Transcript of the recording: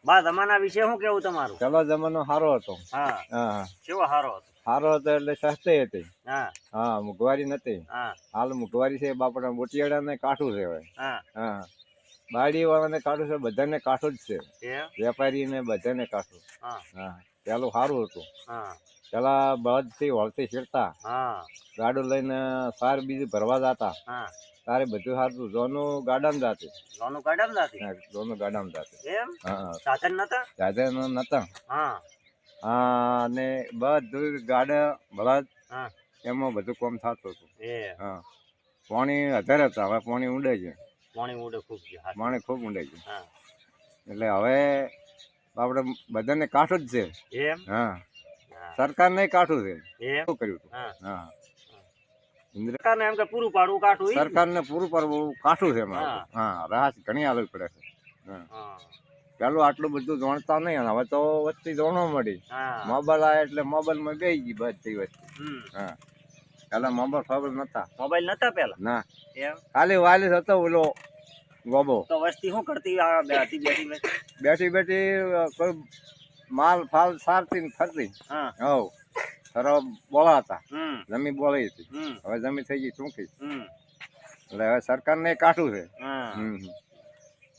બા જમાના વિશે શું કેવું તમારું? પેલો જમાનો સારો હતો. હા હા, કેવો સારો હતો? સારો હતો એટલે સસ્તી હતી. હા હા, મોંઘવારી નથી. હા હાલ મોંઘવારી છે બાપડા મોટિયાળા ને કાઠું છે હવે. હા હા, બાડી વાળાને કાઠું છે, બધાને કાઠું જ છે. એમ? વેપારી ને બધાને કાઠું. હા હા, પેલું સારું હતું. હા પેલા બળદથી વળતી શેરતા, હા ગાડું લઈને સાર બીજું ભરવા જતા. હા તારે બધું સારું. જોનું ગાડામાં જાતું. લોનું કાઢમ નથી હા, જોનું ગાડામાં જાતું. એમ? હા, સાધન નતા? સાધન નતા. હા હા, અને બધું ગાડા બળદ હા એમાં બધું કામ થતું હતું. એ હા, પાણી વધારે હતા. હવે પાણી ઊંડે છે. પાણી ઉડે ખૂબ છે. હાચી. પાણી ખૂબ ઊંડે છે. હા એટલે હવે આપણે બધાને કાઠું જ છે. એમ? હા, હા સરકારને કાઠું છે. એમ? શું કર્યું હતું? હા હા, સરકારને એમ કે પૂરું પાડવું કાઠું ઈ જ ને? સરકારને પૂરું પાડવું કાઠું છે એમાં. હા. હા, રાહત ઘણી આલવી પડે છે. હા, હા પેલું આટલું બધું જાણતા નહીં. અને હવે તો વસ્તી જાણવા મળી. હા મોબાઈલ આવ્યા એટલે મોબાઈલમાં બેસી ગઈ બધી વસ્તુ. હમ હા, પેલા મોબાઈલ ખબર નતા. મોબાઈલ નતા પેલા? ના, એમ? ખાલી વાલીસ હતો ઓલો ગોબો. તો વસ્તી શું કરતી આ બેઠી બેઠી બેઠી બેઠી કોઈ માલ ફાલ સારતી ને ફરતી. હા હવ સરો બોલાતા. હમ જમીન બોલાઈ હતી. હમ હવે જમીન થઈ ગઈ ટૂંકી. હમ એટલે હવે સરકારને કાઠું છે. હા હમ